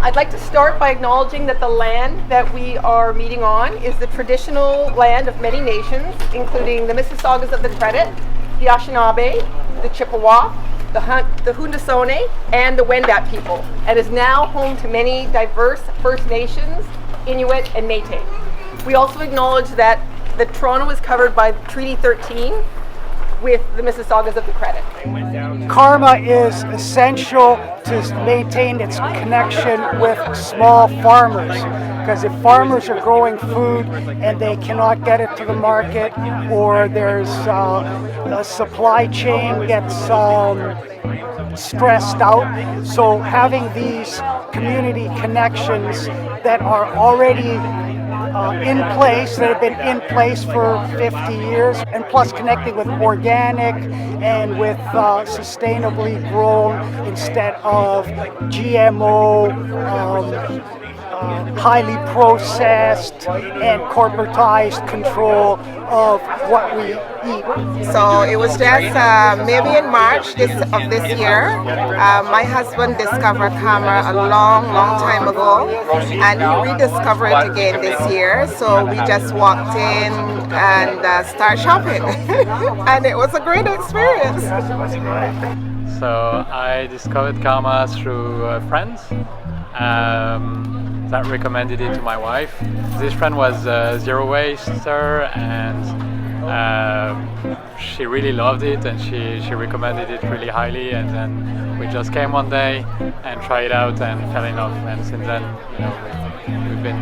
I'd like to start by acknowledging that the land that we are meeting on is the traditional land of many nations, including the Mississaugas of the Credit, the Anishinaabe, the Chippewa, the Haudenosaunee, and the Wendat people, and is now home to many diverse First Nations, Inuit, and Métis. We also acknowledge that the Toronto is covered by Treaty 13 with the Mississaugas of the Credit. Karma is essential to maintain its connection with small farmers, because if farmers are growing food and they cannot get it to the market, or there's a supply chain gets stressed out, so having these community connections that are already in place, that have been in place for 50 years, and plus connecting with organic and with sustainably grown instead of GMO, highly processed and corporatized control of what we eat. So it was just maybe in March of this year, my husband discovered Karma a long time ago, and he rediscovered it again this year. So we just walked in and started shopping, and it was a great experience. So I discovered Karma through friends that recommended it to my wife. This friend was a zero waster, and she really loved it, and she recommended it really highly, and then we just came one day and tried it out and fell in love, and since then, we've been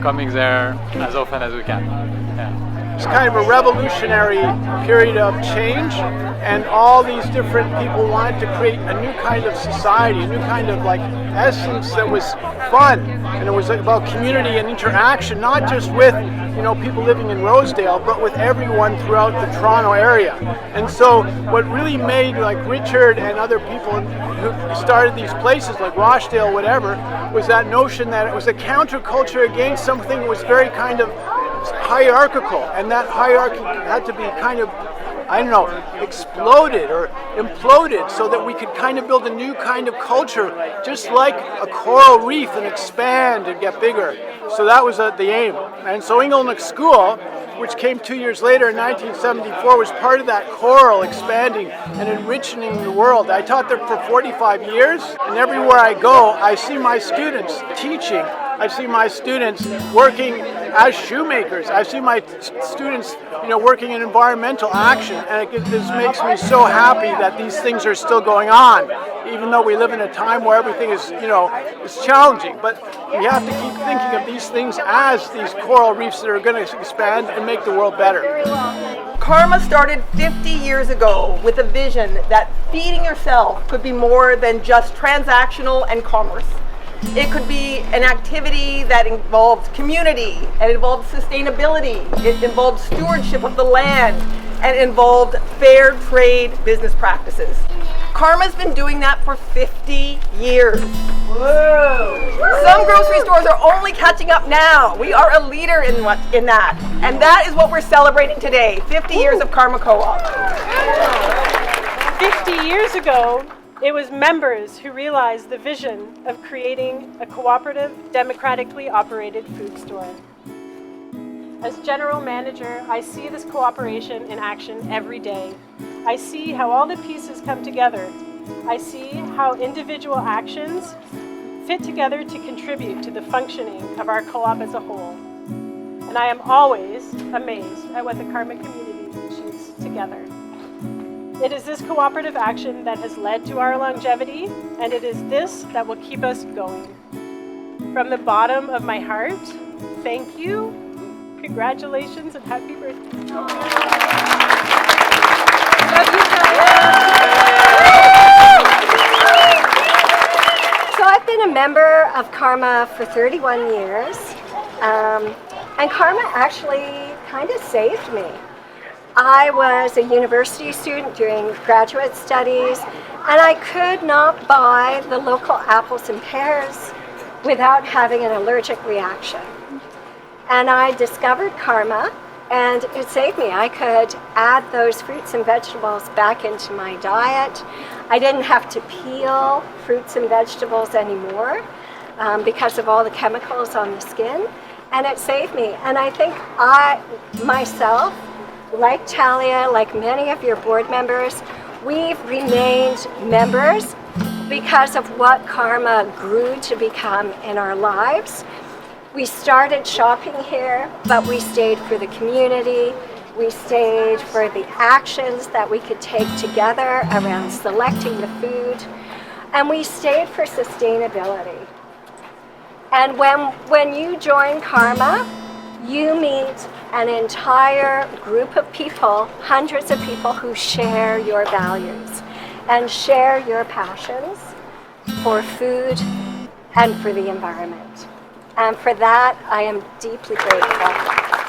coming there as often as we can. Yeah. It's kind of a revolutionary period of change, and all these different people wanted to create a new kind of society, a new kind of essence that was fun, and it was about community and interaction, not just with people living in Rosedale, but with everyone throughout the Toronto area. And so what really made Richard and other people who started these places like Rochdale, whatever, was that notion that it was a counterculture against something that was very kind of hierarchical, and that hierarchy had to be kind of, exploded or imploded so that we could kind of build a new kind of culture, just like a coral reef, and expand and get bigger. So that was the aim. And so Inglenook School, which came 2 years later in 1974, was part of that coral expanding and enriching the world. I taught there for 45 years, and everywhere I go, I see my students teaching. I see my students working as shoemakers. I see my students, working in environmental action, and it just makes me so happy that these things are still going on, even though we live in a time where everything is, is challenging. But we have to keep thinking of these things as these coral reefs that are going to expand and make the world better. Karma started 50 years ago with a vision that feeding yourself could be more than just transactional and commerce. It could be an activity that involved community, and involved sustainability, it involved stewardship of the land, and involved fair trade business practices. Karma's been doing that for 50 years. Whoa. Some grocery stores are only catching up now. We are a leader in that. And that is what we're celebrating today, 50 years of Karma Co-op. 50 years ago, it was members who realized the vision of creating a cooperative, democratically operated food store. As general manager, I see this cooperation in action every day. I see how all the pieces come together. I see how individual actions fit together to contribute to the functioning of our co-op as a whole. And I am always amazed at what the Karma community achieves together. It is this cooperative action that has led to our longevity, and it is this that will keep us going. From the bottom of my heart, thank you, congratulations, and happy birthday. So I've been a member of Karma for 31 years, and Karma actually kind of saved me. I was a university student doing graduate studies, and I could not buy the local apples and pears without having an allergic reaction. And I discovered Karma, and it saved me. I could add those fruits and vegetables back into my diet. I didn't have to peel fruits and vegetables anymore. because of all the chemicals on the skin, and it saved me. And I think I, myself, like Talia, like many of your board members, we've remained members because of what Karma grew to become in our lives. We started shopping here, but we stayed for the community. We stayed for the actions that we could take together around selecting the food. And we stayed for sustainability. And when you join Karma, you meet an entire group of people, hundreds of people who share your values and share your passions for food and for the environment. And for that, I am deeply grateful.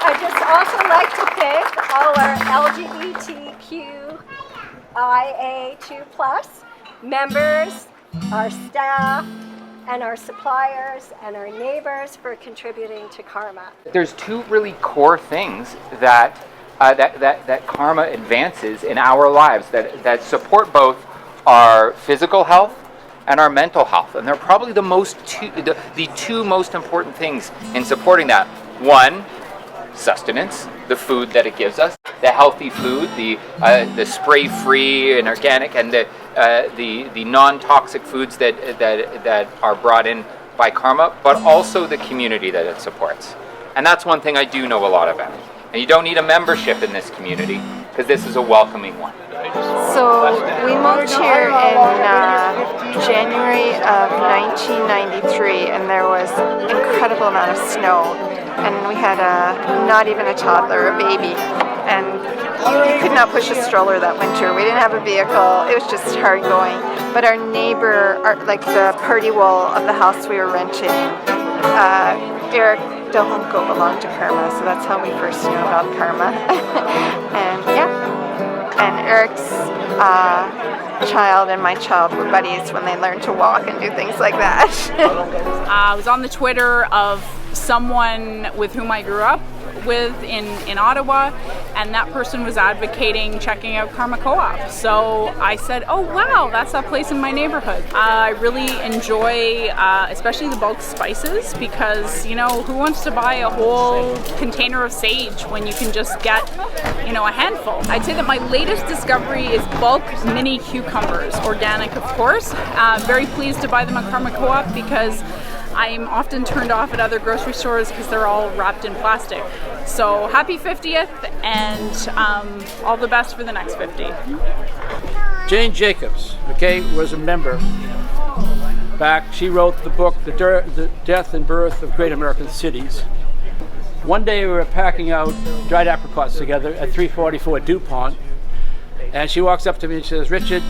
I'd just also like to thank all our LGBTQIA2+ members, our staff, and our suppliers and our neighbors for contributing to Karma. There's two really core things that that Karma advances in our lives that support both our physical health and our mental health, and they're probably the two most important things in supporting that. One, sustenance, the food that it gives us, the healthy food, the spray-free and organic, and the non-toxic foods that are brought in by Karma, but also the community that it supports. And that's one thing I do know a lot about. And you don't need a membership in this community, because this is a welcoming one. So we moved here in January of 1993, and there was an incredible amount of snow, and we had not even a toddler, a baby, and you could not push a stroller that winter. We didn't have a vehicle. It was just hard going. But our neighbor, like the party wall of the house we were renting, Eric Delhunko belonged to Karma, so that's how we first knew about Karma. And yeah, and Eric's child and my child were buddies when they learned to walk and do things like that. I was on the Twitter of someone with whom I grew up with in Ottawa, and that person was advocating checking out Karma Co-op. So I said, oh wow, that's that place in my neighborhood. I really enjoy especially the bulk spices, because you know, who wants to buy a whole container of sage when you can just get, you know, a handful. I'd say that my latest discovery is bulk mini cucumbers, organic of course. Very pleased to buy them at Karma Co-op, because I'm often turned off at other grocery stores because they're all wrapped in plastic. So happy 50th, and all the best for the next 50. Jane Jacobs, okay, was a member back. She wrote the book, The Death and Birth of Great American Cities. One day we were packing out dried apricots together at 344 DuPont, and she walks up to me and says, Richard,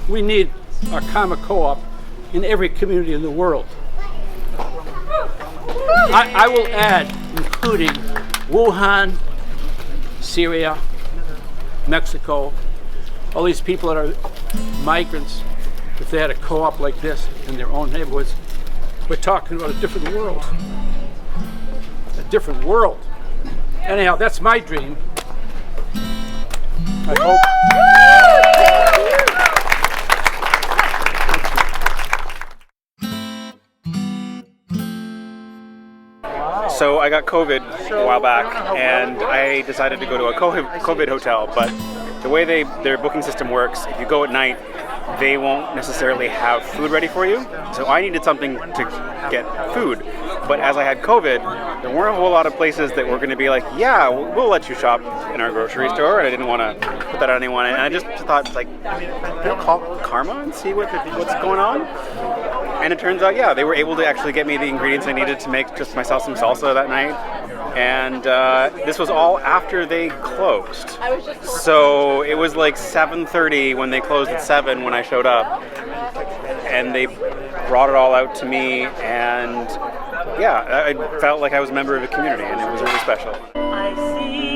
we need a Karma Co-op in every community in the world. I will add, including Wuhan, Syria, Mexico, all these people that are migrants. If they had a co-op like this in their own neighborhoods, we're talking about a different world. A different world. Anyhow, that's my dream. I hope. So I got COVID a while back, and I decided to go to a COVID hotel, but the way their booking system works, if you go at night, they won't necessarily have food ready for you. So I needed something to get food. But as I had COVID, there weren't a whole lot of places that were going to be like, yeah, we'll let you shop in our grocery store, and I didn't want to put that on anyone. And I just thought, like, I'll call Karma and see what's going on. And it turns out, yeah, they were able to actually get me the ingredients I needed to make just myself some salsa that night. And this was all after they closed. So it was like 7:30 when they closed at 7 when I showed up. And they brought it all out to me, and yeah, I felt like I was a member of a community, and it was really special. I see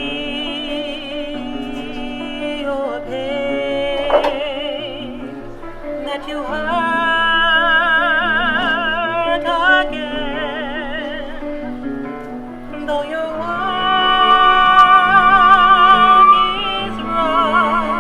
your pain, that you hurt again, though your walk is rough.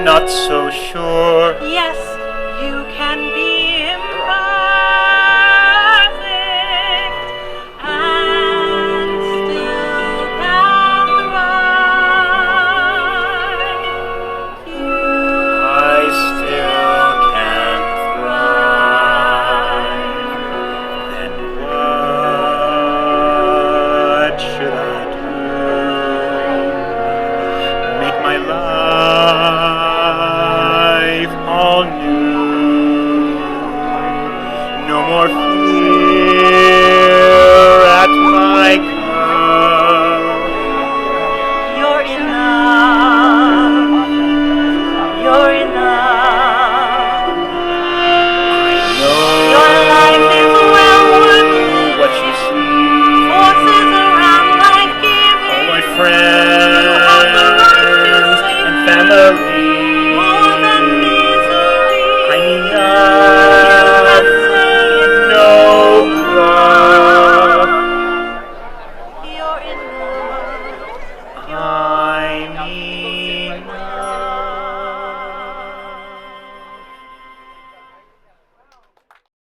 not so sure. Yes,